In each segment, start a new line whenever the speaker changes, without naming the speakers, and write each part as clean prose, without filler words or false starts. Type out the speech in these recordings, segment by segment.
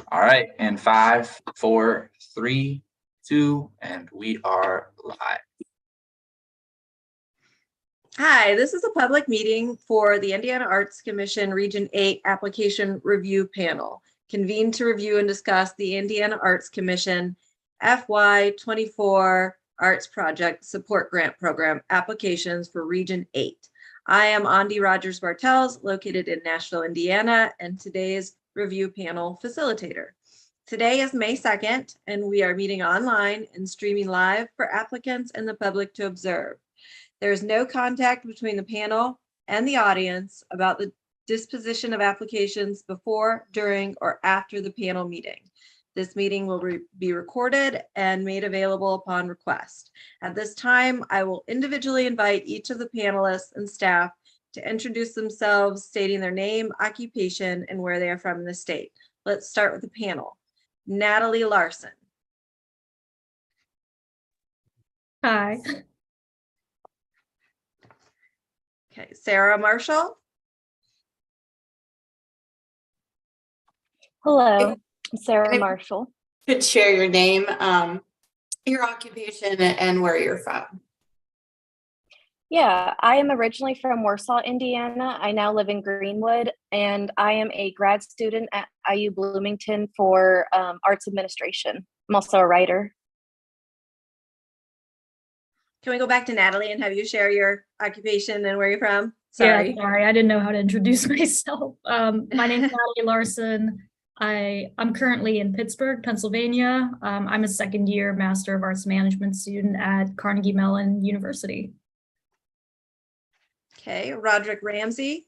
All right, and 5, 4, 3, 2, and we are live.
Hi, this is a public meeting for the Indiana Arts Commission Region 8 Application Review Panel, convened to review and discuss the Indiana Arts Commission FY24 Arts Project Support Grant Program applications for Region 8. I am Andi Rogers-Bartels, located in Nashville, Indiana, and today's review panel facilitator. Today is May 2nd, and we are meeting online and streaming live for applicants and the public to observe. There is no contact between the panel and the audience about the disposition of applications before, during, or after the panel meeting. This meeting will be recorded and made available upon request. At this time, I will individually invite each of the panelists and staff to introduce themselves, stating their name, occupation, and where they are from in the state. Let's start with the panel. Natalie Larson.
Hi.
Okay, Sarah Marshall.
Hello, I'm Sarah Marshall.
Could share your name, your occupation, and where you're from.
Yeah, I am originally from Warsaw, Indiana. I now live in Greenwood, and I am a grad student at IU Bloomington for arts administration. I'm also a writer.
Can we go back to Natalie and have you share your occupation and where you're from? Sorry.
Yeah, sorry, I didn't know how to introduce myself. My name is Natalie Larson. I'm currently in Pittsburgh, Pennsylvania. I'm a second-year Master of Arts Management student at Carnegie Mellon University.
Okay, Roderick Ramsey.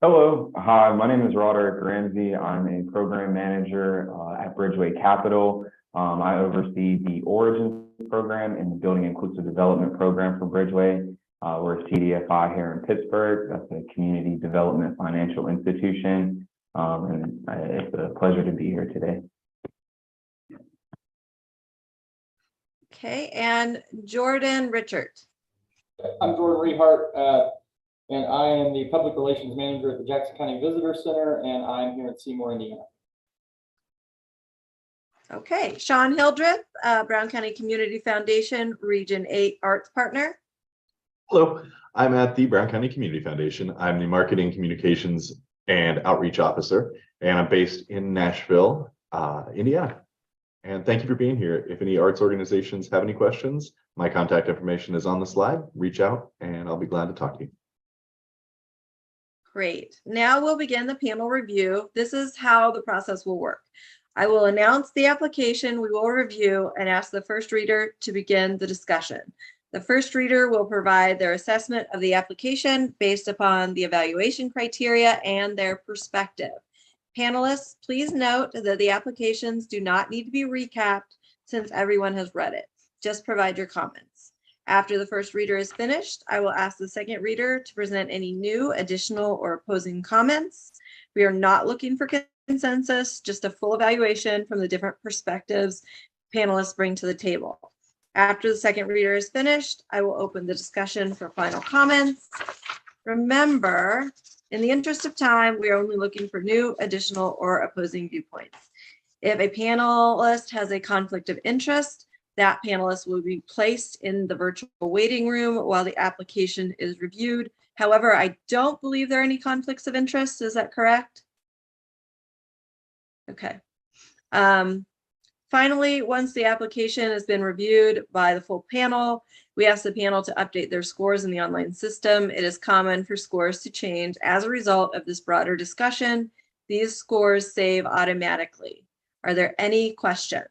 Hello, hi, my name is Roderick Ramsey. I'm a program manager at Bridgeway Capital. I oversee the Origins program and the Building Inclusive Development program for Bridgeway. We're a CDFI here in Pittsburgh. That's a community development financial institution. And it's a pleasure to be here today.
Okay, and Jordan Richard.
I'm Jordan Rehart, and I am the Public Relations Manager at the Jackson County Visitor Center, and I'm here in Seymour, Indiana.
Okay, Sean Hildreth, Brown County Community Foundation, Region 8 Arts Partner.
Hello, I'm at the Brown County Community Foundation. I'm the Marketing, Communications, and Outreach Officer, and I'm based in Nashville, Indiana. And thank you for being here. If any arts organizations have any questions, my contact information is on the slide. Reach out, and I'll be glad to talk to you.
Great. Now we'll begin the panel review. This is how the process will work. I will announce the application we will review and ask the first reader to begin the discussion. The first reader will provide their assessment of the application based upon the evaluation criteria and their perspective. Panelists, please note that the applications do not need to be recapped since everyone has read it. Just provide your comments. After the first reader is finished, I will ask the second reader to present any new, additional, or opposing comments. We are not looking for consensus, just a full evaluation from the different perspectives panelists bring to the table. After the second reader is finished, I will open the discussion for final comments. Remember, in the interest of time, we are only looking for new, additional, or opposing viewpoints. If a panelist has a conflict of interest, that panelist will be placed in the virtual waiting room while the application is reviewed. However, I don't believe there are any conflicts of interest. Is that correct? Okay. Finally, once the application has been reviewed by the full panel, we ask the panel to update their scores in the online system. It is common for scores to change as a result of this broader discussion. These scores save automatically. Are there any questions?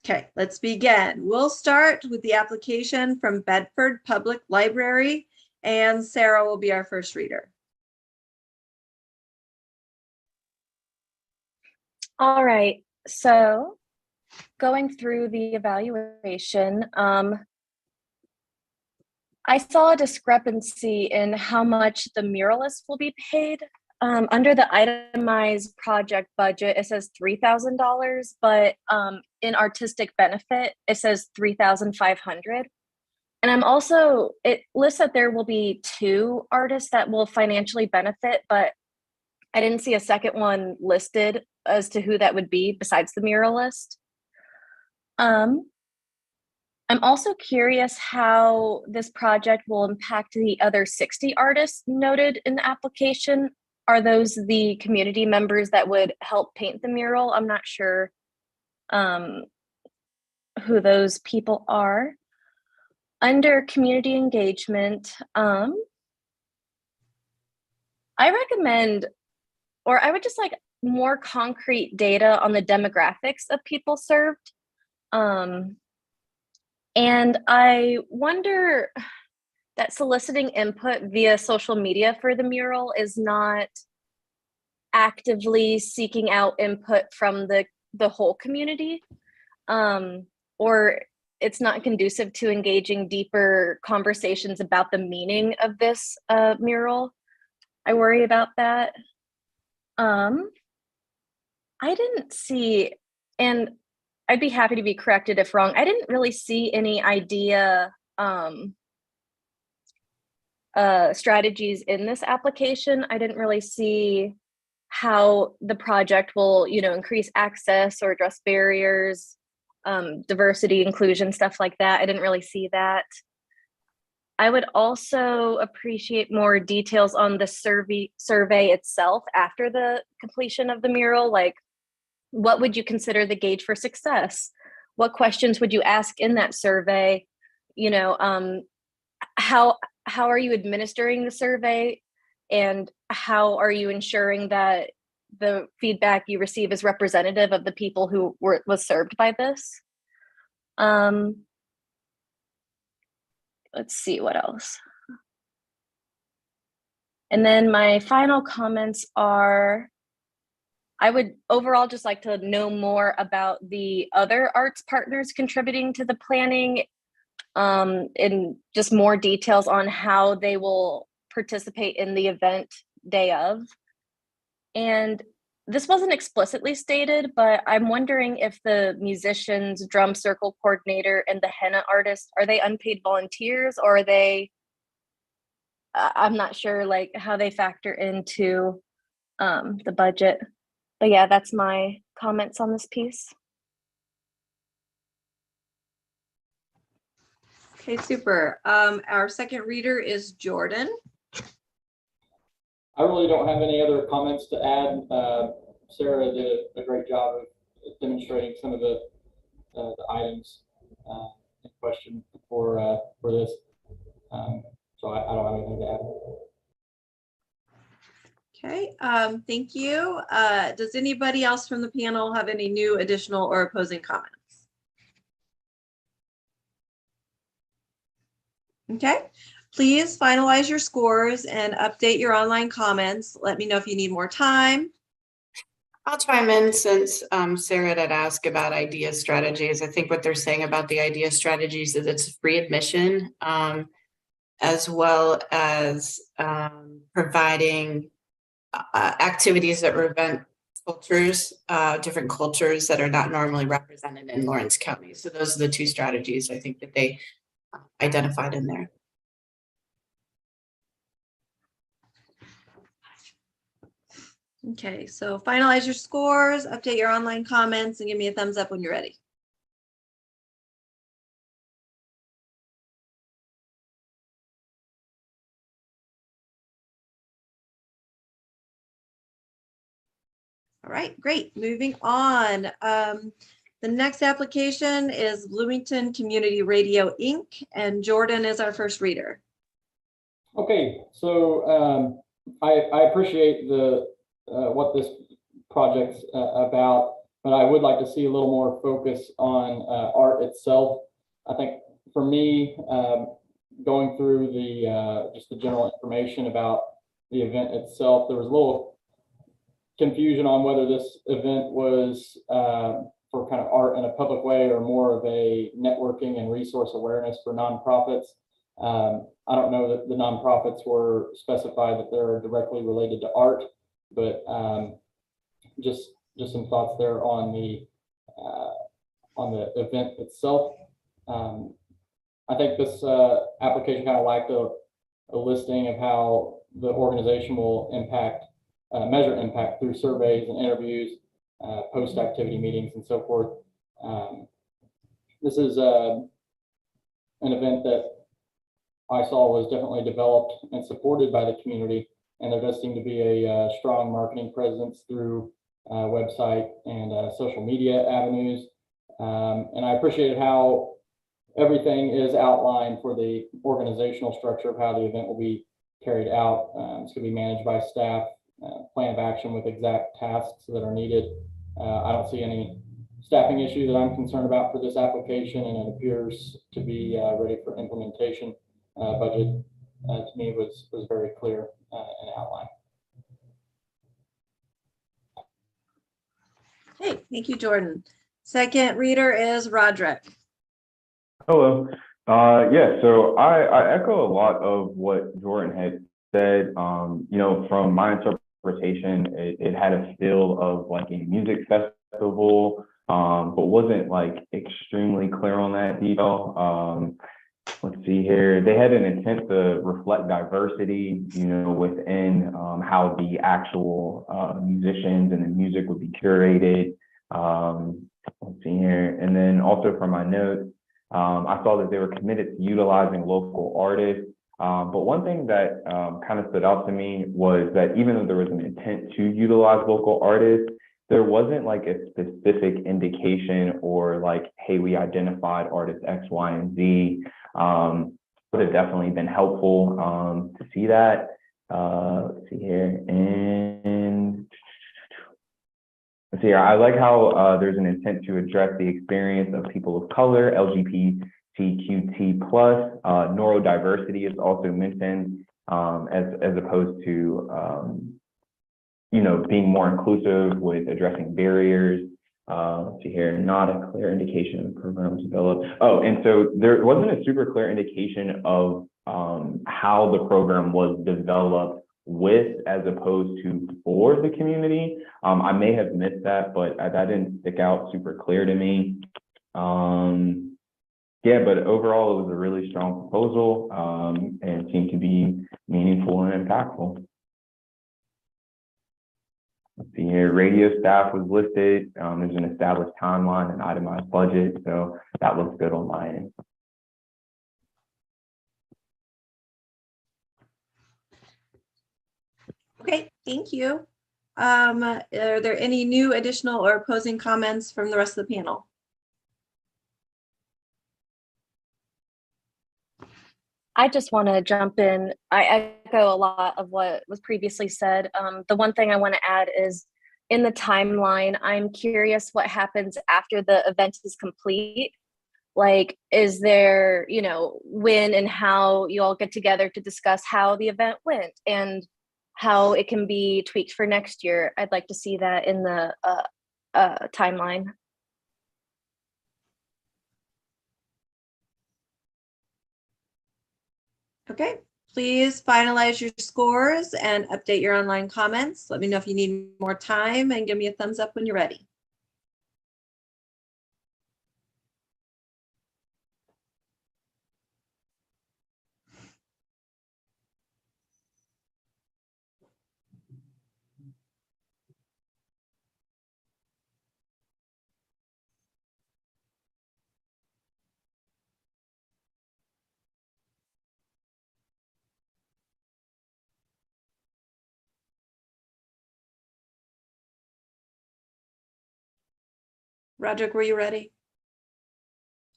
Okay, let's begin. We'll start with the application from Bedford Public Library, and Sarah will be our first reader.
All right, so going through the evaluation, I saw a discrepancy in how much the muralist will be paid. Under the itemized project budget, it says $3,000, but in artistic benefit, it says $3,500. And I'm also, it lists that there will be 2 artists that will financially benefit, but I didn't see a second one listed as to who that would be besides the muralist. I'm also curious how this project will impact the other 60 artists noted in the application. Are those the community members that would help paint the mural? I'm not sure who those people are. Under community engagement, I recommend, or I would just like more concrete data on the demographics of people served. And I wonder that soliciting input via social media for the mural is not actively seeking out input from the whole community, or it's not conducive to engaging deeper conversations about the meaning of this mural. I worry about that. I didn't see, and I'd be happy to be corrected if wrong, I didn't really see any idea strategies in this application. I didn't really see how the project will, increase access or address barriers, diversity, inclusion, stuff like that. I didn't really see that. I would also appreciate more details on the survey itself after the completion of the mural. Like, what would you consider the gauge for success? What questions would you ask in that survey? How are you administering the survey, and how are you ensuring that the feedback you receive is representative of the people who was served by this? Let's see what else. And then my final comments are, I would overall just like to know more about the other arts partners contributing to the planning, and just more details on how they will participate in the event day of. And this wasn't explicitly stated, but I'm wondering if the musicians, drum circle coordinator, and the henna artist, are they unpaid volunteers, or are they, I'm not sure like how they factor into the budget. But yeah, that's my comments on this piece.
Okay, super. Our second reader is Jordan.
I really don't have any other comments to add. Sarah did a great job of demonstrating some of the items in question for this. So I don't have anything to add.
Okay, thank you. Does anybody else from the panel have any new, additional, or opposing comments? Okay, please finalize your scores and update your online comments. Let me know if you need more time.
I'll chime in since Sarah had asked about idea strategies. I think what they're saying about the idea strategies is it's free admission, as well as providing activities that represent cultures, different cultures that are not normally represented in Lawrence County. So those are the 2 strategies I think that they identified in there.
Okay, so finalize your scores, update your online comments, and give me a thumbs up when you're ready. All right, great. Moving on. The next application is Bloomington Community Radio, Inc., and Jordan is our first reader.
Okay, so I appreciate what this project's about, but I would like to see a little more focus on art itself. I think for me, going through just the general information about the event itself, there was a little confusion on whether this event was for kind of art in a public way or more of a networking and resource awareness for nonprofits. I don't know that the nonprofits were specified that they're directly related to art, but just some thoughts there on the event itself. I think this application kind of lacked a listing of how the organization will measure impact through surveys and interviews, post-activity meetings, and so forth. This is an event that I saw was definitely developed and supported by the community, and there does seem to be a strong marketing presence through website and social media avenues. And I appreciated how everything is outlined for the organizational structure of how the event will be carried out. It's going to be managed by staff, plan of action with exact tasks that are needed. I don't see any staffing issue that I'm concerned about for this application, and it appears to be ready for implementation. Budget to me was very clear and outlined.
Okay, thank you, Jordan. Second reader is Roderick.
Hello. Yeah, so I echo a lot of what Jordan had said. You know, from my interpretation, it had a feel of like a music festival, but wasn't like extremely clear on that detail. Let's see here. They had an intent to reflect diversity, you know, within how the actual musicians and the music would be curated. Let's see here. And then also from my notes, I saw that they were committed to utilizing local artists. But one thing that kind of stood out to me was that even though there was an intent to utilize local artists, there wasn't like a specific indication or like, hey, we identified artists X, Y, and Z. Would have definitely been helpful to see that. Let's see here. And let's see here. I like how there's an intent to address the experience of people of color, LGBTQT+. Neurodiversity is also mentioned as opposed to you know, being more inclusive with addressing barriers. Let's see here, not a clear indication of the program was developed. Oh, and so there wasn't a super clear indication of how the program was developed with as opposed to for the community. I may have missed that, but that didn't stick out super clear to me. Yeah, but overall, it was a really strong proposal and seemed to be meaningful and impactful. Let's see here, radio staff was listed. There's an established timeline and itemized budget, so that looks good on my end.
Okay, thank you. Are there any new, additional, or opposing comments from the rest of the panel?
I just want to jump in. I echo a lot of what was previously said. The one thing I want to add is in the timeline, I'm curious what happens after the event is complete. Like, is there, you know, when and how you all get together to discuss how the event went and how it can be tweaked for next year? I'd like to see that in the timeline.
Okay, please finalize your scores and update your online comments. Let me know if you need more time and give me a thumbs up when you're ready. Roderick, were you ready?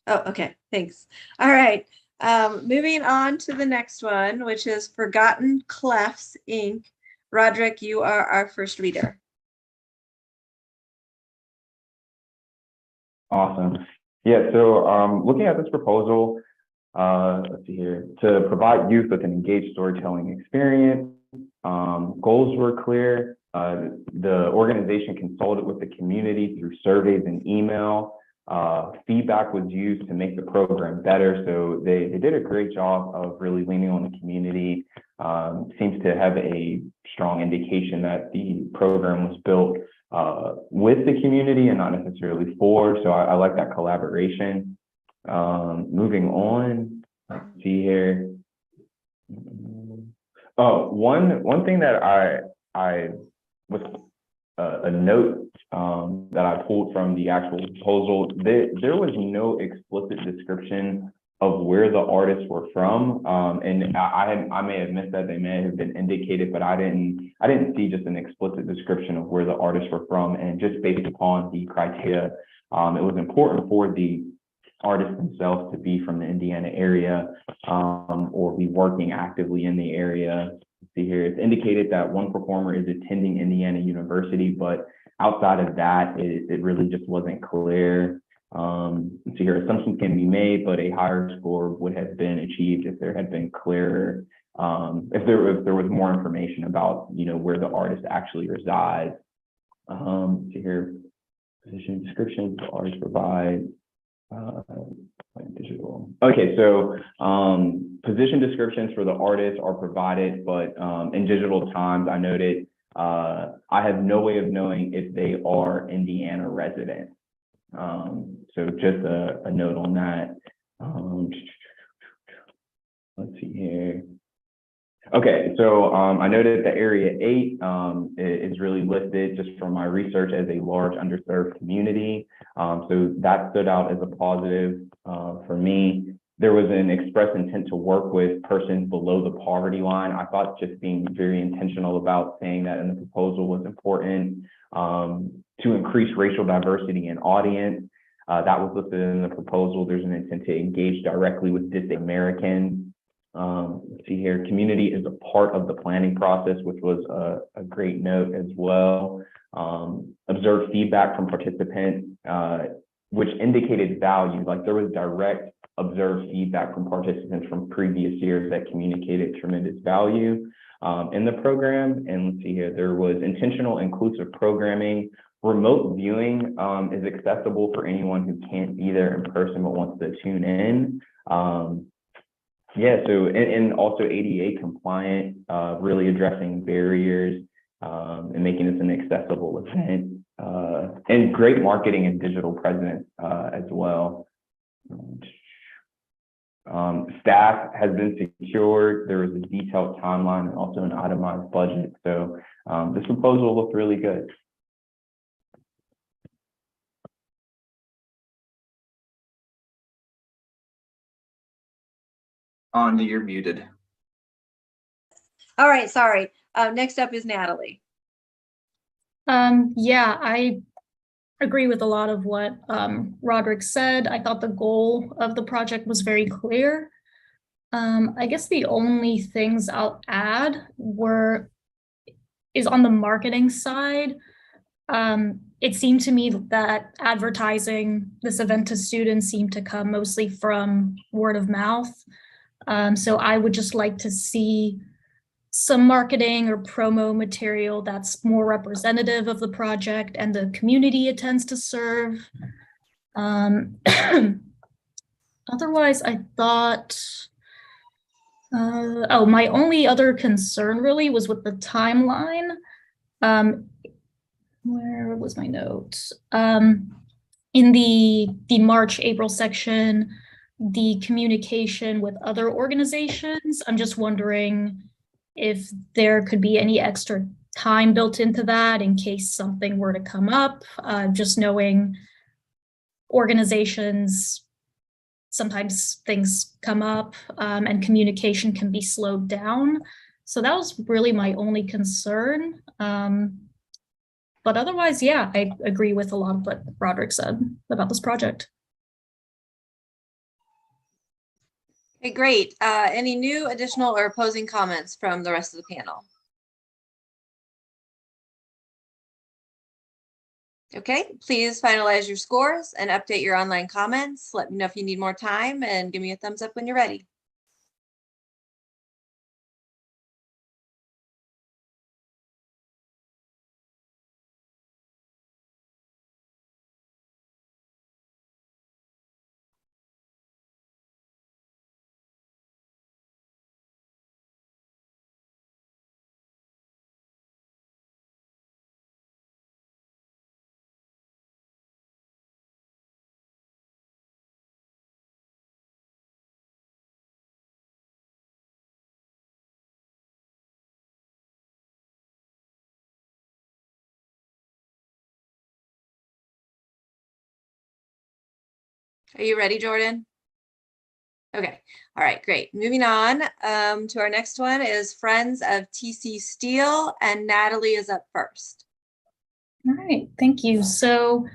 Oh, okay, thanks. All right, moving on to the next one, which is Forgotten Clefs, Inc. Roderick, you are our first reader.
Awesome. Yeah, so looking at this proposal, let's see here, to provide youth with an engaged storytelling experience, goals were clear. The organization consulted with the community through surveys and email. Feedback was used to make the program better. So they did a great job of really leaning on the community. Seems to have a strong indication that the program was built with the community and not necessarily for. So I like that collaboration. Moving on. Let's see here. Oh, one thing that I was a note that I pulled from the actual proposal, there was no explicit description of where the artists were from, and I may have missed that. They may have been indicated, but I didn't see just an explicit description of where the artists were from. And just based upon the criteria, it was important for the artists themselves to be from the Indiana area or be working actively in the area. Let's see here, it's indicated that one performer is attending Indiana University, but outside of that, it really just wasn't clear. Let's see here, assumptions can be made, but a higher score would have been achieved if there had been clearer, if there was more information about, where the artist actually resides. Let's see here, position descriptions the artist provide. Digital. Okay, so position descriptions for the artists are provided, but in digital times, I noted I have no way of knowing if they are Indiana residents. So just a note on that. Let's see here. Okay, so I noted that Area 8 is really listed just from my research as a large underserved community. So that stood out as a positive for me. There was an express intent to work with persons below the poverty line. I thought just being very intentional about saying that in the proposal was important. To increase racial diversity in audience, that was listed in the proposal. There's an intent to engage directly with disadvantaged Americans. Let's see here, community is a part of the planning process, which was a great note as well. Observed feedback from participants, which indicated value, like there was direct observed feedback from participants from previous years that communicated tremendous value in the program. And let's see here, there was intentional inclusive programming. Remote viewing is accessible for anyone who can't be there in person but wants to tune in. Yeah, so and also ADA compliant, really addressing barriers and making this an accessible event, and great marketing and digital presence as well. Staff has been secured. There was a detailed timeline and also an itemized budget. So this proposal looked really good.
Andy, you're muted.
All right, sorry. Next up is Natalie.
Yeah, I agree with a lot of what Roderick said. I thought the goal of the project was very clear. I guess the only things I'll add is on the marketing side. It seemed to me that advertising this event to students seemed to come mostly from word of mouth. So I would just like to see some marketing or promo material that's more representative of the project and the community it tends to serve. Otherwise, I thought, my only other concern really was with the timeline. Where was my note? In the March, April section, the communication with other organizations, I'm just wondering if there could be any extra time built into that in case something were to come up, just knowing organizations, sometimes things come up and communication can be slowed down. So that was really my only concern. But otherwise, yeah, I agree with a lot of what Roderick said about this project.
Okay, great. Any new, additional, or opposing comments from the rest of the panel? Okay, please finalize your scores and update your online comments. Let me know if you need more time and give me a thumbs up when you're ready. Are you ready, Jordan? Okay, all right, great. Moving on to our next one is Friends of TC Steele, and Natalie is up first.
All right, thank you. So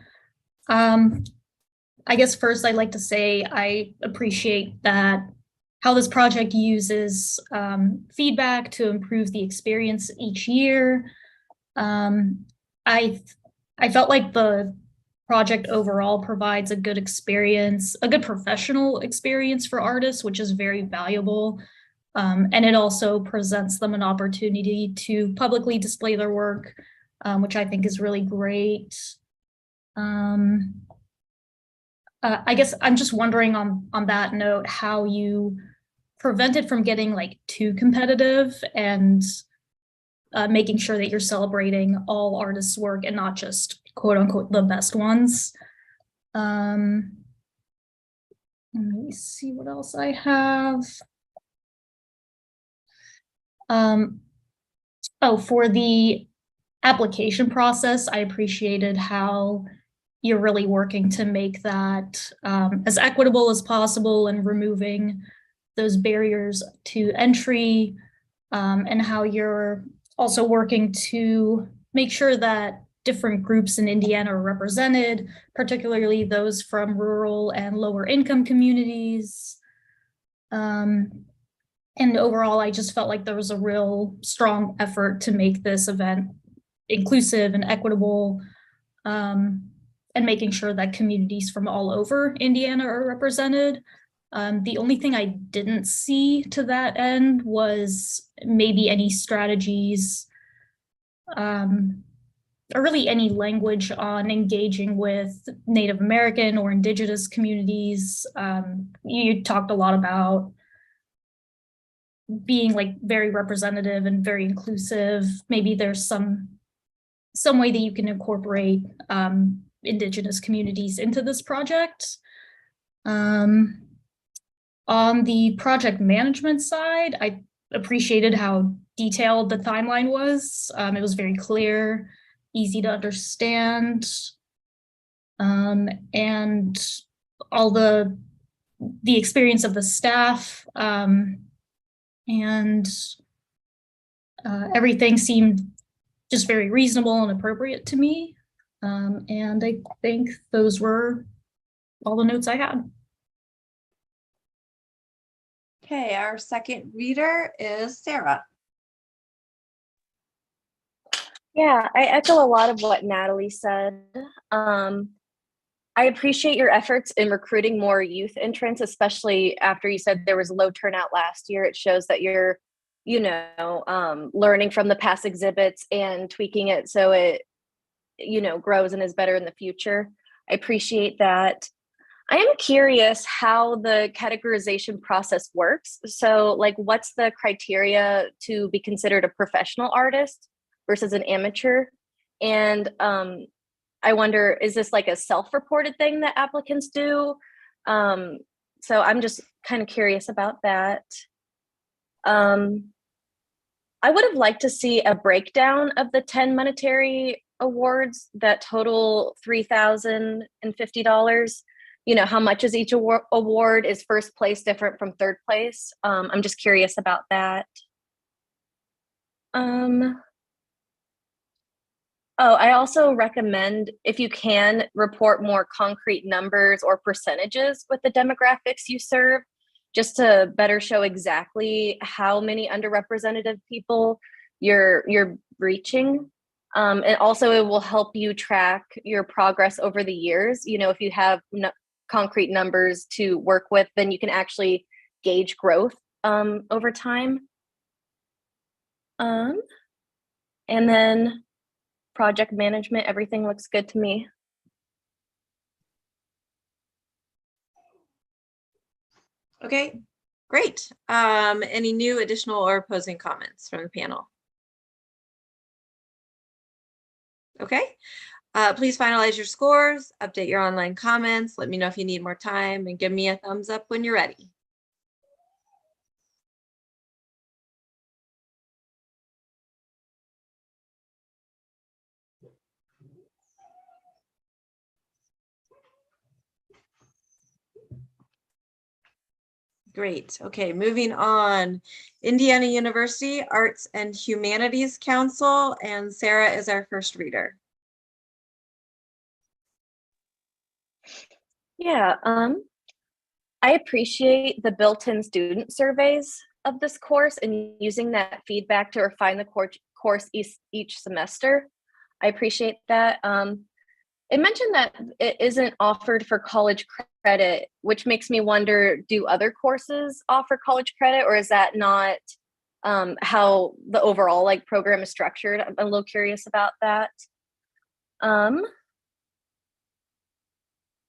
I guess first I'd like to say I appreciate that how this project uses feedback to improve the experience each year. I felt like the project overall provides a good experience, a good professional experience for artists, which is very valuable. And it also presents them an opportunity to publicly display their work, which I think is really great. I guess I'm just wondering on that note, how you prevent it from getting like too competitive and making sure that you're celebrating all artists' work and not just quote unquote the best ones. Let me see what else I have. Oh, for the application process, I appreciated how you're really working to make that as equitable as possible and removing those barriers to entry, and how you're also working to make sure that different groups in Indiana are represented, particularly those from rural and lower income communities. And overall, I just felt like there was a real strong effort to make this event inclusive and equitable, and making sure that communities from all over Indiana are represented. The only thing I didn't see to that end was maybe any strategies, or really any language on engaging with Native American or Indigenous communities. You talked a lot about being like very representative and very inclusive. Maybe there's some way that you can incorporate Indigenous communities into this project. On the project management side, I appreciated how detailed the timeline was. It was very clear, easy to understand, and all the experience of the staff, and everything seemed just very reasonable and appropriate to me. And I think those were all the notes I had.
Okay, our second reader is Sarah.
Yeah, I echo a lot of what Natalie said. I appreciate your efforts in recruiting more youth entrants, especially after you said there was low turnout last year. It shows that you're, learning from the past exhibits and tweaking it so it, grows and is better in the future. I appreciate that. I am curious how the categorization process works. So, like, what's the criteria to be considered a professional artist versus an amateur? And I wonder, is this like a self-reported thing that applicants do? So I'm just kind of curious about that. I would have liked to see a breakdown of the 10 monetary awards that total $3,050. How much is each award? Is first place different from third place? I'm just curious about that. I also recommend, if you can, report more concrete numbers or percentages with the demographics you serve, just to better show exactly how many underrepresented people you're reaching. And also it will help you track your progress over the years. If you have concrete numbers to work with, then you can actually gauge growth over time. And then project management, everything looks good to me.
Okay, great. Any new, additional, or opposing comments from the panel? Okay, please finalize your scores, update your online comments, let me know if you need more time, and give me a thumbs up when you're ready. Great. Okay, moving on. Indiana University Arts and Humanities Council, and Sarah is our first reader.
Yeah, I appreciate the built-in student surveys of this course and using that feedback to refine the course each semester. I appreciate that. It mentioned that it isn't offered for college credit, which makes me wonder, do other courses offer college credit, or is that not how the overall like program is structured? I'm a little curious about that.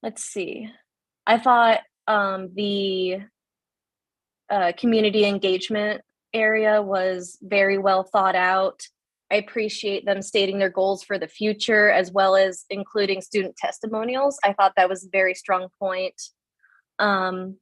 Let's see. I thought the community engagement area was very well thought out. I appreciate them stating their goals for the future, as well as including student testimonials. I thought that was a very strong point. I'd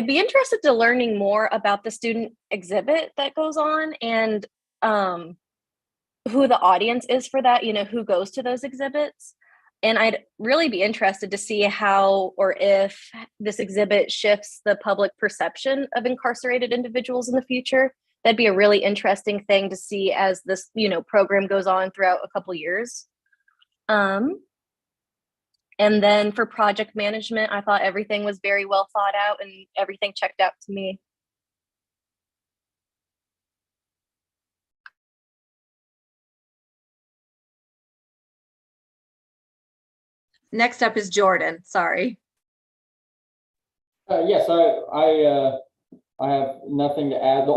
be interested to learning more about the student exhibit that goes on and who the audience is for that, you know, who goes to those exhibits. And I'd really be interested to see how or if this exhibit shifts the public perception of incarcerated individuals in the future. That'd be a really interesting thing to see as this, you know, program goes on throughout a couple years. And then for project management, I thought everything was very well thought out and everything checked out to me.
Next up is Jordan. Sorry.
Yes, I have nothing to add. The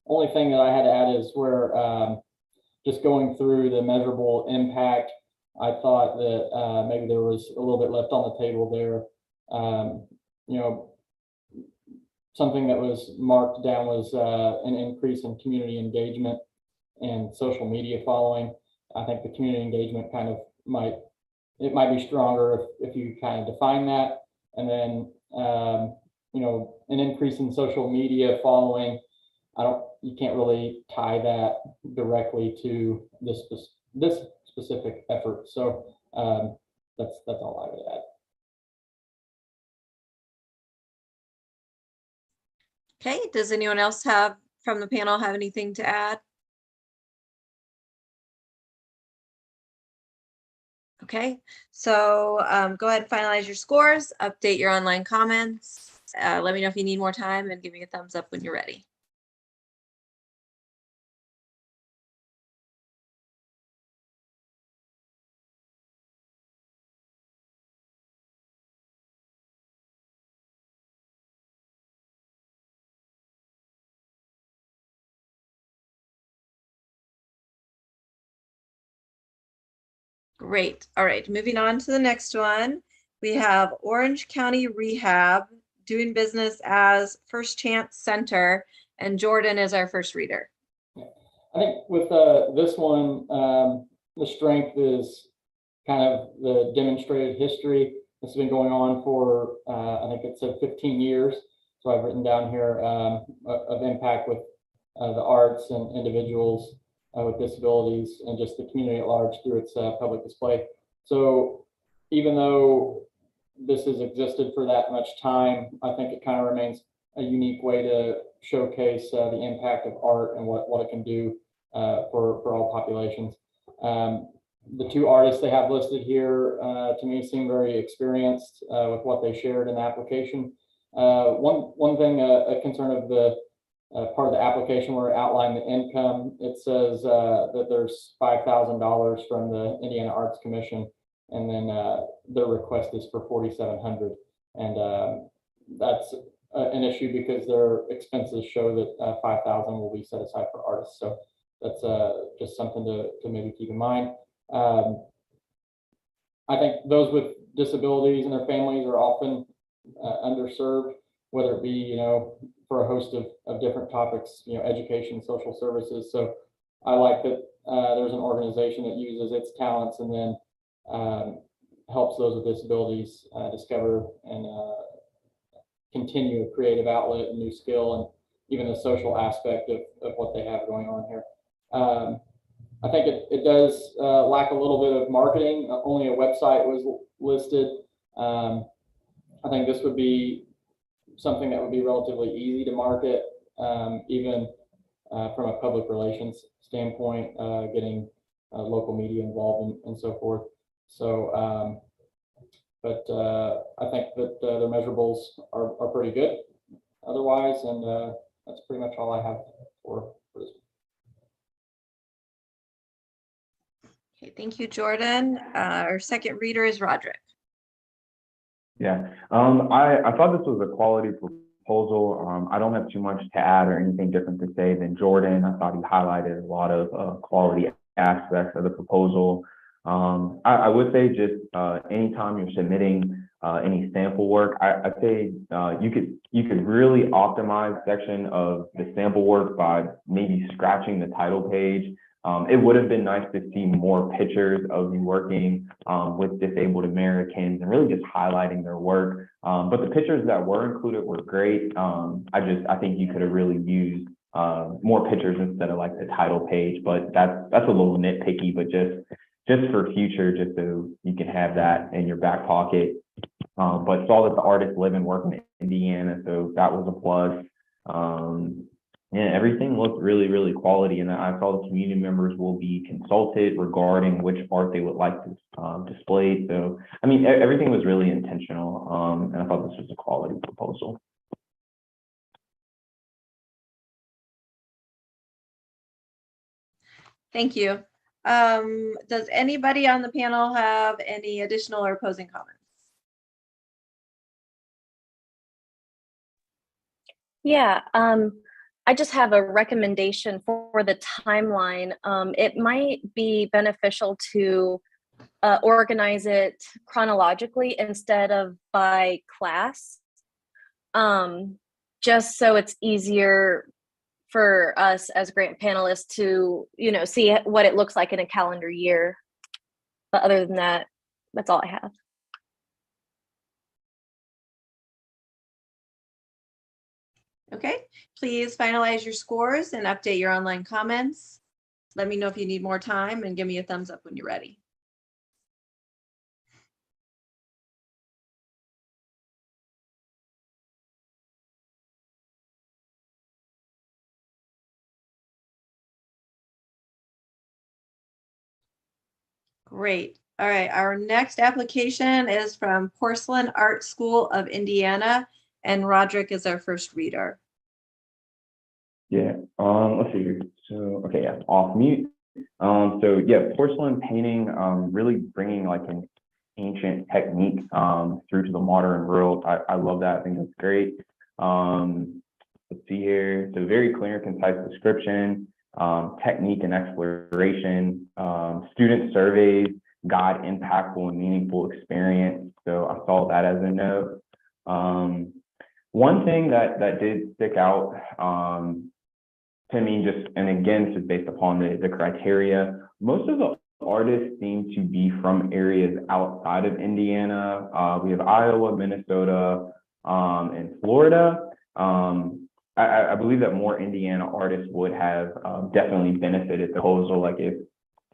only thing that I had to add is where just going through the measurable impact, I thought that maybe there was a little bit left on the table there. You know, something that was marked down was an increase in community engagement and social media following. I think the community engagement kind of might be stronger if you kind of define that. And then, you know, an increase in social media following, you can't really tie that directly to this specific effort. So that's all I would add.
Okay, does anyone else from the panel have anything to add? Okay, so go ahead and finalize your scores, update your online comments. Let me know if you need more time and give me a thumbs up when you're ready. Great. All right, moving on to the next one. We have Orange County Rehab doing business as First Chance Center, and Jordan is our first reader.
I think with this one, the strength is kind of the demonstrated history. This has been going on for, I think it said 15 years. So I've written down here of impact with the arts and individuals with disabilities and just the community at large through its public display. So even though this has existed for that much time, I think it kind of remains a unique way to showcase the impact of art and what it can do for all populations. The two artists they have listed here to me seem very experienced with what they shared in the application. One thing, a concern of the part of the application where it outlined the income, it says that there's $5,000 from the Indiana Arts Commission, and then their request is for $4,700, and that's an issue because their expenses show that $5,000 will be set aside for artists. So that's just something to maybe keep in mind. I think those with disabilities and their families are often underserved, whether it be, you know, for a host of different topics, you know, education, social services. So I like that there's an organization that uses its talents and then helps those with disabilities discover and continue a creative outlet and new skill, and even the social aspect of what they have going on here. I think it does lack a little bit of marketing. Only a website was listed. I think this would be something that would be relatively easy to market, even from a public relations standpoint, getting local media involved and so forth. So, but I think that the measurables are pretty good otherwise, and that's pretty much all I have for this.
Okay, thank you, Jordan. Our second reader is Roderick.
Yeah, I thought this was a quality proposal. I don't have too much to add or anything different to say than Jordan. I thought he highlighted a lot of quality aspects of the proposal. I would say just anytime you're submitting any sample work, I'd say you could really optimize section of the sample work by maybe scratching the title page. It would have been nice to see more pictures of you working with disabled Americans and really just highlighting their work. But the pictures that were included were great. I think you could have really used more pictures instead of like the title page, but that's a little nitpicky, but just for future, just so you can have that in your back pocket. But saw that the artists live and work in Indiana, so that was a plus. Yeah, everything looked really, really quality, and I saw the community members will be consulted regarding which art they would like to display. So, I mean, everything was really intentional, and I thought this was a quality proposal.
Thank you. Does anybody on the panel have any additional or opposing comments?
Yeah, I just have a recommendation for the timeline. It might be beneficial to organize it chronologically instead of by class, just so it's easier for us as grant panelists to, see what it looks like in a calendar year. But other than that, that's all I have.
Okay, please finalize your scores and update your online comments. Let me know if you need more time and give me a thumbs up when you're ready. Great. All right, our next application is from Porcelain Art School of Indiana, and Roderick is our first reader.
Yeah, let's see here. So, okay, yeah, off mute. So yeah, porcelain painting, really bringing like an ancient technique through to the modern world. I love that. I think that's great. Let's see here. So very clear and concise description, technique and exploration, student surveys, guide impactful and meaningful experience. So I saw that as a note. One thing that did stick out to me, just, and again, just based upon the criteria, most of the artists seem to be from areas outside of Indiana. We have Iowa, Minnesota, and Florida. I believe that more Indiana artists would have definitely benefited the proposal, like if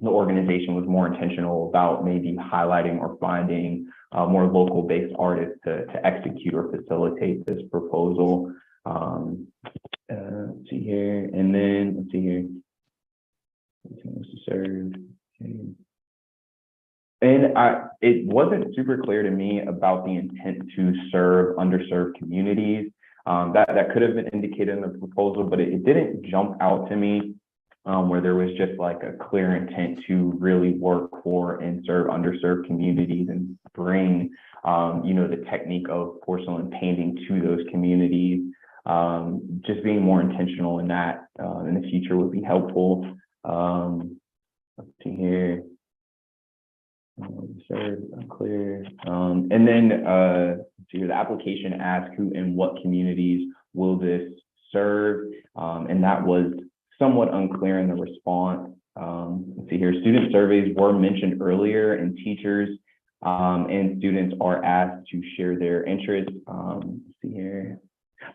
the organization was more intentional about maybe highlighting or finding more local-based artists to execute or facilitate this proposal. Let's see here, and then let's see here. To serve. Okay. And it wasn't super clear to me about the intent to serve underserved communities. That could have been indicated in the proposal, but it didn't jump out to me where there was just like a clear intent to really work for and serve underserved communities and bring, the technique of porcelain painting to those communities. Just being more intentional in that in the future would be helpful. Let's see here. Unclear. And then let's see here, the application asks who and what communities will this serve, and that was somewhat unclear in the response. Let's see here, student surveys were mentioned earlier, and teachers and students are asked to share their interests. Let's see here.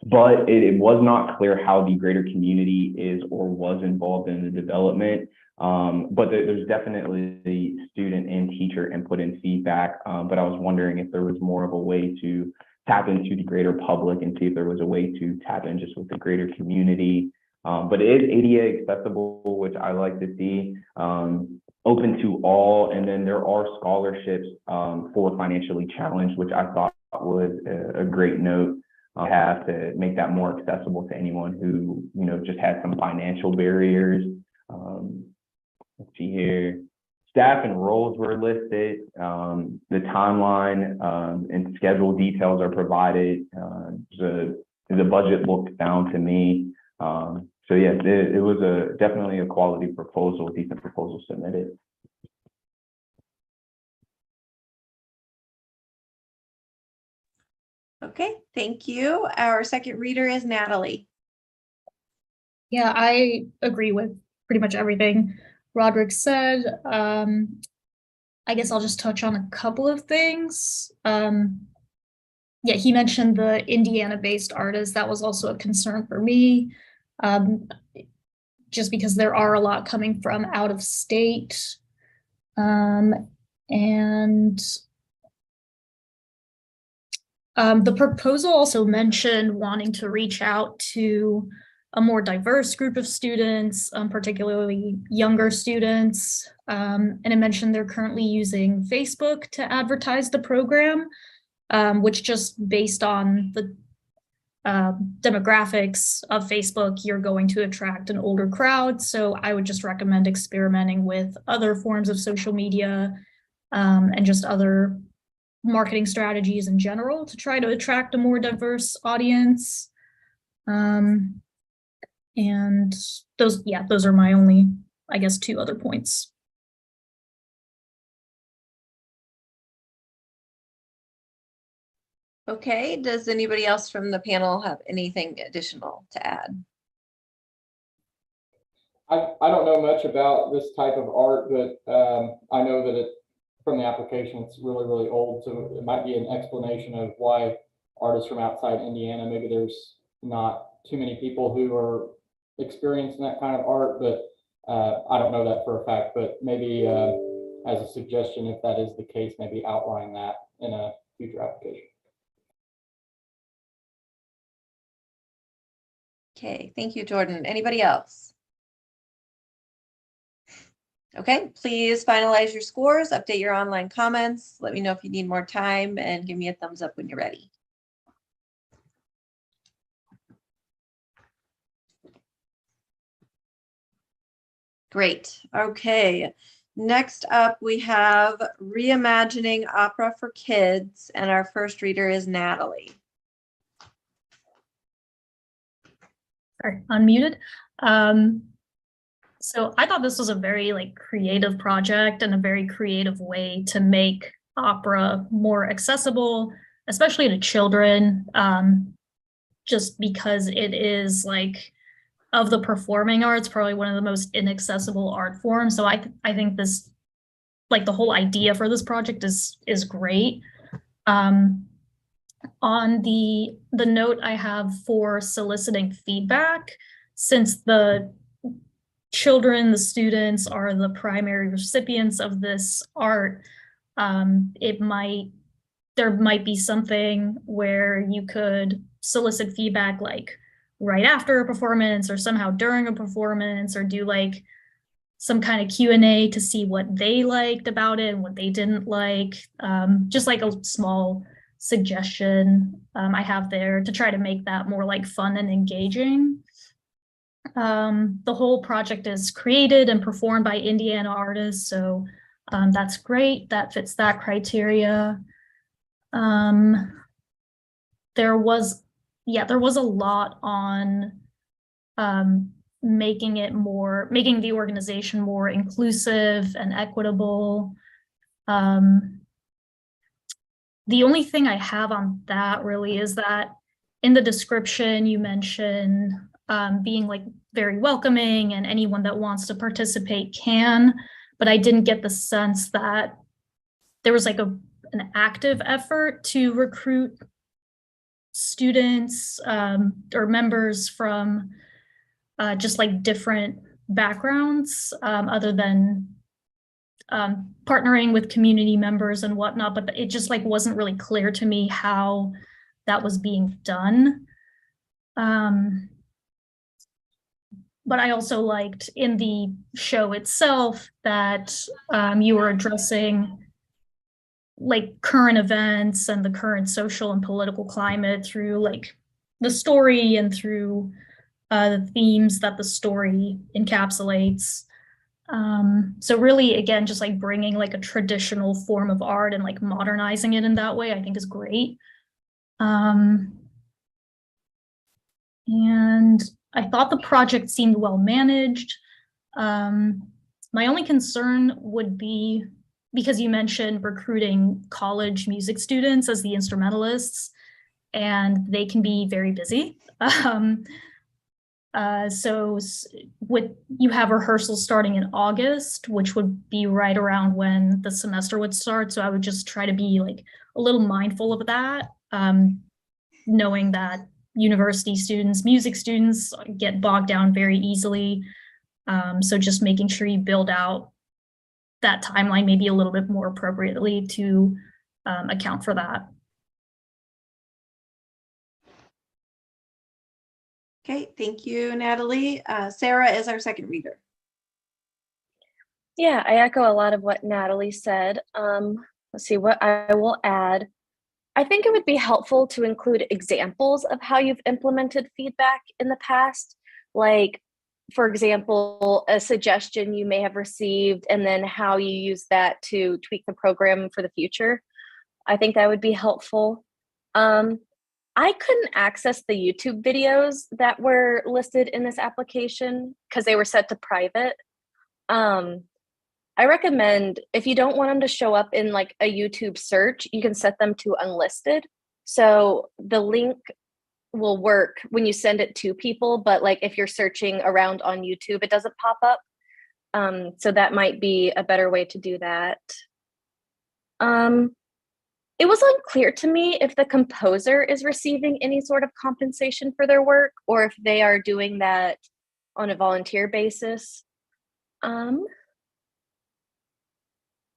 But it was not clear how the greater community is or was involved in the development. But there's definitely the student and teacher input and feedback. But I was wondering if there was more of a way to tap into the greater public and see if there was a way to tap in just with the greater community. But it is ADA accessible, which I like to see, open to all. And then there are scholarships for financially challenged, which I thought was a great note. Have to make that more accessible to anyone who, you know, just has some financial barriers. Let's see here. Staff and roles were listed. The timeline and schedule details are provided. The budget looked down to me. So yes, it was definitely a quality proposal, decent proposal submitted.
Okay, thank you. Our second reader is Natalie.
Yeah, I agree with pretty much everything Roderick said. I guess I'll just touch on a couple of things. Yeah, he mentioned the Indiana-based artists. That was also a concern for me, just because there are a lot coming from out of state. The proposal also mentioned wanting to reach out to a more diverse group of students, particularly younger students. And it mentioned they're currently using Facebook to advertise the program, which just based on the demographics of Facebook, you're going to attract an older crowd. So I would just recommend experimenting with other forms of social media and just other marketing strategies in general to try to attract a more diverse audience. And those are my only, I guess, two other points.
Okay, does anybody else from the panel have anything additional to add?
I don't know much about this type of art, but I know that from the application, it's really, really old. So it might be an explanation of why artists from outside Indiana, maybe there's not too many people who are experiencing that kind of art, but I don't know that for a fact, but maybe as a suggestion, if that is the case, maybe outline that in a future application.
Okay, thank you, Jordan. Anybody else? Okay, please finalize your scores, update your online comments. Let me know if you need more time and give me a thumbs up when you're ready. Great. Okay. Next up, we have Reimagining Opera for Kids, and our first reader is Natalie.
Sorry, unmuted. So I thought this was a very creative project and a very creative way to make opera more accessible, especially to children, just because it is of the performing arts, probably one of the most inaccessible art forms. So I think this, the whole idea for this project is great. On the note I have for soliciting feedback, since the children, the students are the primary recipients of this art, there might be something where you could solicit feedback right after a performance or somehow during a performance, or do some kind of Q&A to see what they liked about it and what they didn't like. Just a small suggestion I have there to try to make that more fun and engaging. The whole project is created and performed by Indiana artists, so that's great. That fits that criteria. There was a lot on making the organization more inclusive and equitable. The only thing I have on that really is that in the description you mention being very welcoming and anyone that wants to participate can, but I didn't get the sense that there was an active effort to recruit students or members from just different backgrounds other than partnering with community members and whatnot, but it just wasn't really clear to me how that was being done. But I also liked in the show itself that you were addressing like current events and the current social and political climate through like the story and through the themes that the story encapsulates. So really, again, just like bringing like a traditional form of art and like modernizing it in that way, I think is great. And I thought the project seemed well managed. My only concern would be, because you mentioned recruiting college music students as the instrumentalists, and they can be very busy. So you have rehearsals starting in August, which would be right around when the semester would start. So I would just try to be like a little mindful of that, knowing that university students, music students get bogged down very easily. So just making sure you build out that timeline maybe a little bit more appropriately to account for that.
Okay, thank you, Natalie. Sarah is our second reader.
Yeah, I echo a lot of what Natalie said. Let's see what I will add. I think it would be helpful to include examples of how you've implemented feedback in the past. Like, for example, a suggestion you may have received and then how you use that to tweak the program for the future. I think that would be helpful. I couldn't access the YouTube videos that were listed in this application because they were set to private. I recommend, if you don't want them to show up in like a YouTube search, you can set them to unlisted. So the link will work when you send it to people, but like if you're searching around on YouTube, it doesn't pop up. So that might be a better way to do that. It was unclear to me if the composer is receiving any sort of compensation for their work or if they are doing that on a volunteer basis.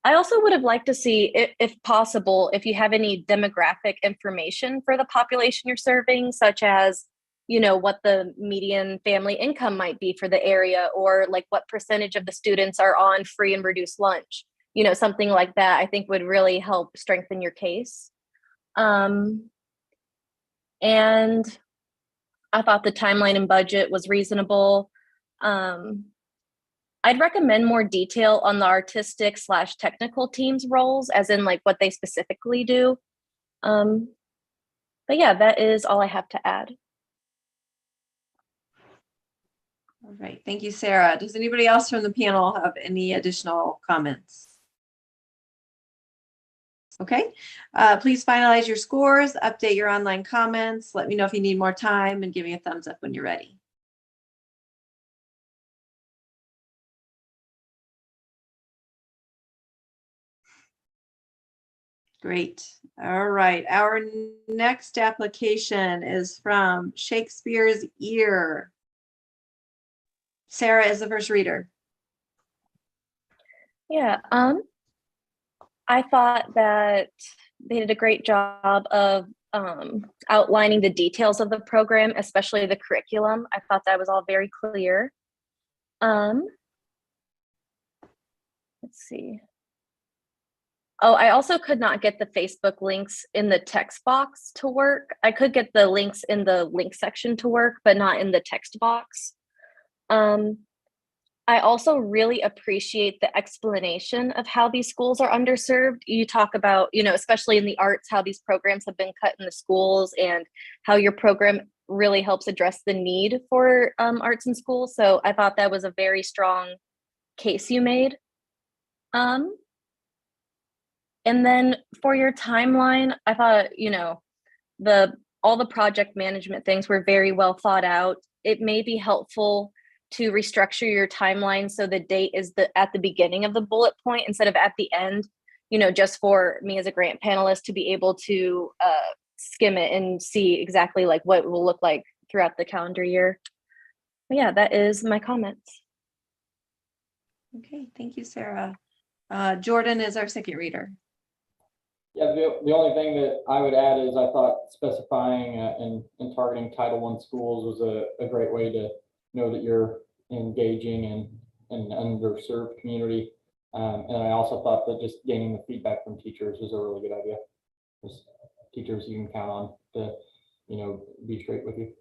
I also would have liked to see, if possible, if you have any demographic information for the population you're serving, such as, you know, what the median family income might be for the area, or like what percentage of the students are on free and reduced lunch. You know, something like that, I think would really help strengthen your case. And I thought the timeline and budget was reasonable. I'd recommend more detail on the artistic/technical team's roles, as in like what they specifically do. But yeah, that is all I have to add.
All right, thank you, Sarah. Does anybody else from the panel have any additional comments? Okay, please finalize your scores, update your online comments, let me know if you need more time, and give me a thumbs up when you're ready. Great. All right, our next application is from Shakespeare's Ear. Sarah is the first reader.
Yeah, I thought that they did a great job of outlining the details of the program, especially the curriculum. I thought that was all very clear. Let's see. Oh, I also could not get the Facebook links in the text box to work. I could get the links in the link section to work, but not in the text box. I also really appreciate the explanation of how these schools are underserved. You talk about, you know, especially in the arts, how these programs have been cut in the schools and how your program really helps address the need for arts in schools. So I thought that was a very strong case you made. And then for your timeline, I thought, you know, all the project management things were very well thought out. It may be helpful to restructure your timeline so the date is at the beginning of the bullet point instead of at the end, you know, just for me as a grant panelist to be able to skim it and see exactly like what it will look like throughout the calendar year. But yeah, that is my comments.
Okay, thank you, Sarah. Jordan is our second reader.
Yeah, the only thing that I would add is I thought specifying and targeting Title I schools was a great way to know that you're engaging in an underserved community. And I also thought that just gaining the feedback from teachers is a really good idea. Just teachers you can count on to, be straight with you.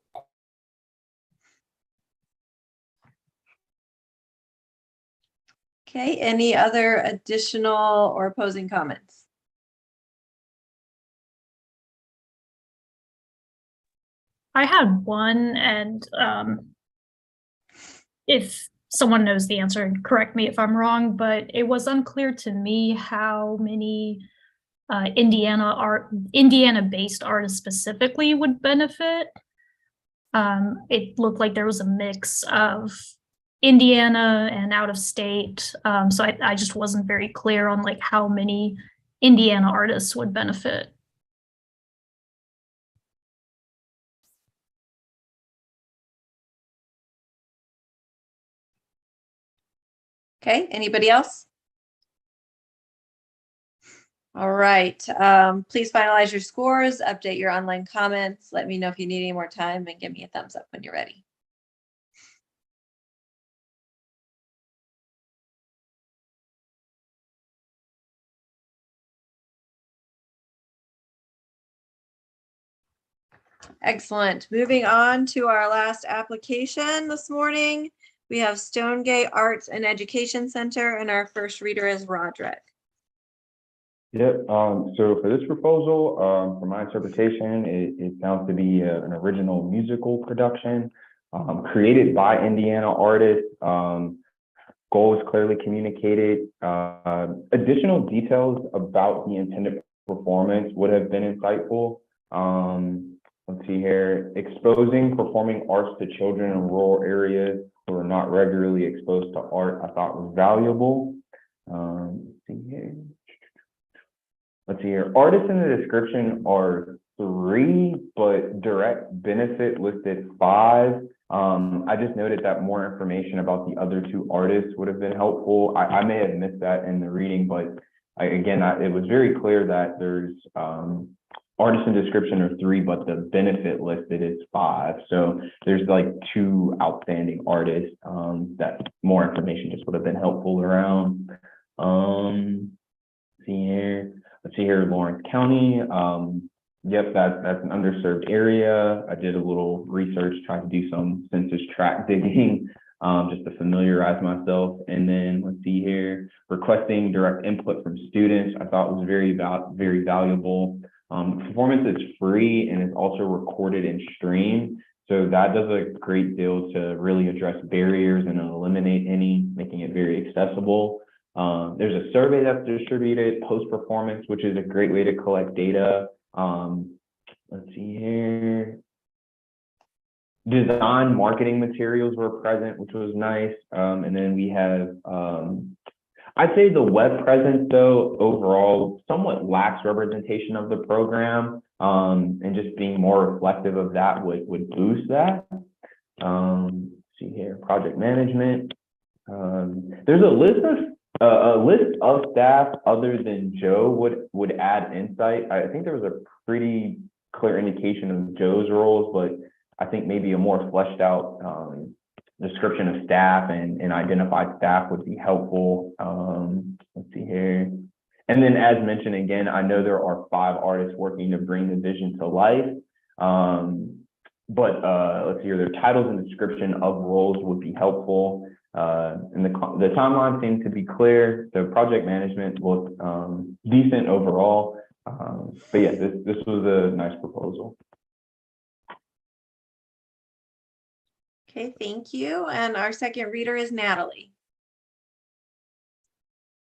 Okay, any other additional or opposing comments?
I had one, and if someone knows the answer, correct me if I'm wrong, but it was unclear to me how many Indiana-based artists specifically would benefit. It looked like there was a mix of Indiana and out of state, so I just wasn't very clear on like how many Indiana artists would benefit.
Okay, anybody else? All right, please finalize your scores, update your online comments. Let me know if you need any more time and give me a thumbs up when you're ready. Excellent. Moving on to our last application this morning. We have StoneGate Arts and Education Center, and our first reader is Roderick.
Yep. So for this proposal, from my interpretation, it sounds to be an original musical production created by Indiana artists. Goals clearly communicated. Additional details about the intended performance would have been insightful. Let's see here. Exposing performing arts to children in rural areas who are not regularly exposed to art, I thought was valuable. Let's see here. Artists in the description are 3, but direct benefit listed 5. I just noted that more information about the other 2 artists would have been helpful. I may have missed that in the reading, but it was very clear that there's artists in description are 3, but the benefit listed is 5. So there's like 2 outstanding artists that more information just would have been helpful around. Let's see here, Lawrence County. Yep, that's an underserved area. I did a little research, trying to do some census tract digging, just to familiarize myself. And then let's see here, requesting direct input from students, I thought was very valuable. Performance is free and it's also recorded and streamed. So that does a great deal to really address barriers and eliminate any, making it very accessible. There's a survey that's distributed post-performance, which is a great way to collect data. Let's see here. Design marketing materials were present, which was nice. And then we have, I'd say the web presence, though, overall somewhat lacks representation of the program, and just being more reflective of that would boost that. Let's see here, project management. There's a list of staff other than Joe would add insight. I think there was a pretty clear indication of Joe's roles, but I think maybe a more fleshed out description of staff and identified staff would be helpful. Let's see here. And then as mentioned again, I know there are 5 artists working to bring the vision to life. But let's see here, their titles and description of roles would be helpful. And the timeline seemed to be clear. The project management looked decent overall. But yeah, this was a nice proposal.
Okay, thank you. And our second reader is Natalie.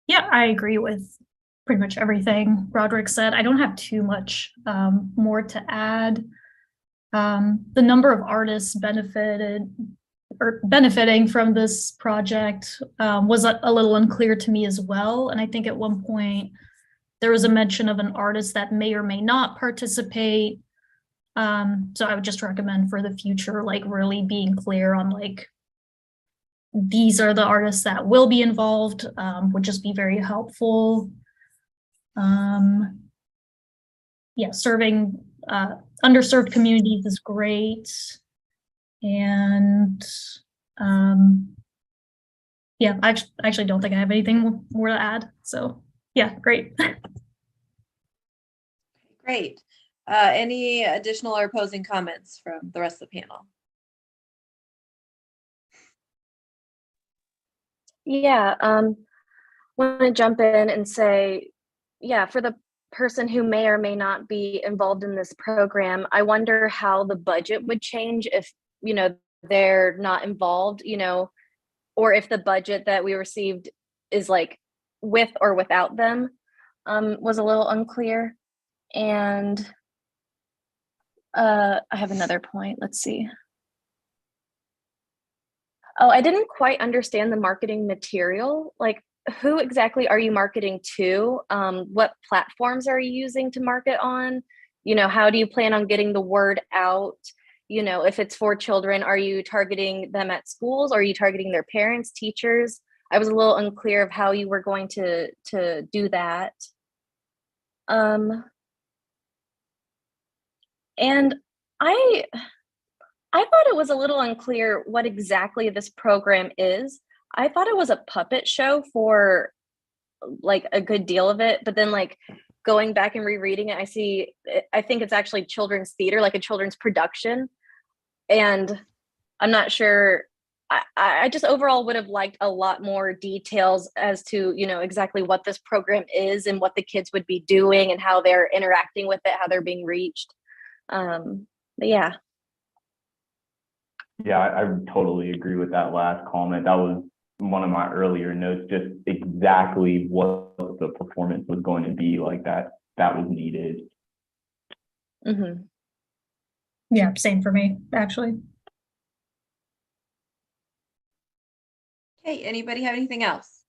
Yeah, I agree with pretty much everything Roderick said. I don't have too much more to add. The number of artists benefiting from this project was a little unclear to me as well. And I think at one point there was a mention of an artist that may or may not participate. So I would just recommend for the future, like really being clear on like, these are the artists that will be involved, would just be very helpful. yeah, serving underserved communities is great. And yeah, I actually don't think I have anything more to add. So yeah, great.
Great. Any additional or opposing comments from the rest of the panel?
Yeah, want to jump in and say, yeah, for the person who may or may not be involved in this program, I wonder how the budget would change if, you know, they're not involved, you know, or if the budget that we received is like with or without them, was a little unclear. And I have another point. Let's see. Oh, I didn't quite understand the marketing material. Like, who exactly are you marketing to? What platforms are you using to market on? You know, how do you plan on getting the word out? You know, if it's for children, are you targeting them at schools? Or are you targeting their parents, teachers? I was a little unclear of how you were going to do that. And I thought it was a little unclear what exactly this program is. I thought it was a puppet show for like a good deal of it, but then like going back and rereading it, I think it's actually children's theater, like a children's production. And I'm not sure, I just overall would have liked a lot more details as to, you know, exactly what this program is and what the kids would be doing and how they're interacting with it, how they're being reached. But yeah.
Yeah, I totally agree with that last comment. That was one of my earlier notes, just exactly what the performance was going to be like that was needed.
Mm-hmm.
Yeah, same for me, actually.
Okay, anybody have anything else?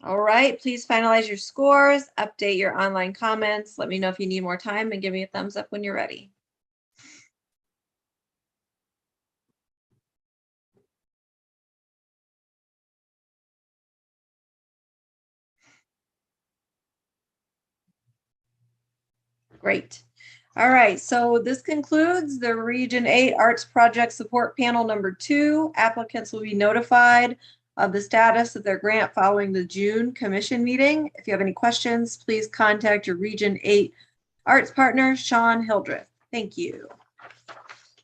All right, please finalize your scores, update your online comments. Let me know if you need more time and give me a thumbs up when you're ready. Great. All right, so this concludes the Region 8 Arts Project Support Panel number 2. Applicants will be notified of the status of their grant following the June commission meeting. If you have any questions, please contact your Region 8 Arts partner, Sean Hildreth. Thank you.